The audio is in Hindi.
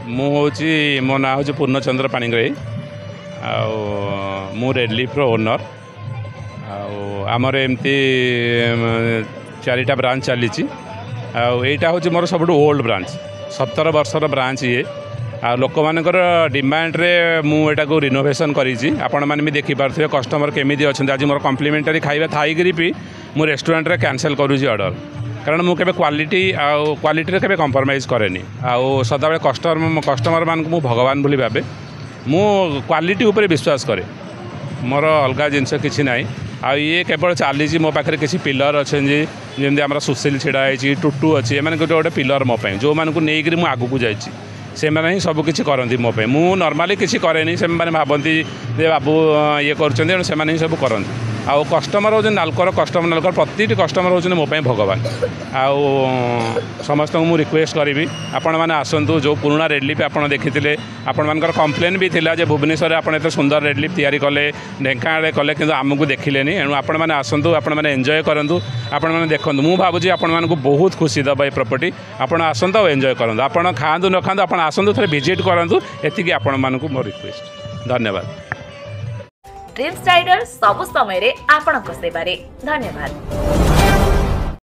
मो ना हूँ पूर्णचंद्र पाणिग्राही मु रेड लीफ ओनर आमर एमती 4टा ब्रांच चली आईटा हूँ मोर सब ओल्ड ब्रांच 17 वर्षर ब्रांच ये आ लोक मानकर डिमांड रे मुझा को रिनोवेशन करी आपण मैंने भी देखिपे कस्टमर केमी अच्छा आज मोर कम्प्लीमेंटारी खाଇବା थाई भी मु रेस्टोरेंट रे कैंसल करुँच ऑर्डर कारण मुझे क्वालिटी क्वालिटी के कंप्रोमाइज कैनि सदा कस्टमर मान को भगवान बोली भावे मु क्वालिटी उपर विश्वास करे मोर अलग जिनस किसी ना ये केवल चली मो पाखे किसी पिलर अच्छे जमी आम सुशील छिड़ाई टुटू अच्छी एम गोटे गोटे पिलर मोपाई जो मानक नहीं आगू जा से मैंने ही सब किसी करती मोपाई मु नॉर्मली किसी कैनि से भावती बाबू ये कर सब करती आउ कस्टमर हो नालकर कस्टमर नालकर प्रति कस्टमर होने मोपाई भगवान आउ समस्त को रिक्वेस्ट करी आपण मैंने आसतु जो पुराना रेड लिफ आप देखी आपण मानकर कंप्लेन भी थिला जे भुवनेश्वर आप एत सुंदर रेड लिफ तैयारी कले ढेंकानाळे कले किंतु आमको देखिलेनी एणु आपण मैंने आसतु आपण मैंने एंजॉय करूँ आपण मैंने देखूँ मु भावुँ आपण मानक बहुत खुशी दबा ये प्रॉपर्टी आपण आसतु एंजॉय करूँ आपण खातु न खातु आपण आसतु थे विजिट करूँ एति आपण मानक मो रिक्वेस्ट धन्यवाद। ड्रीम्स राइडर सब समय रे आपणक सेवारे धन्यवाद।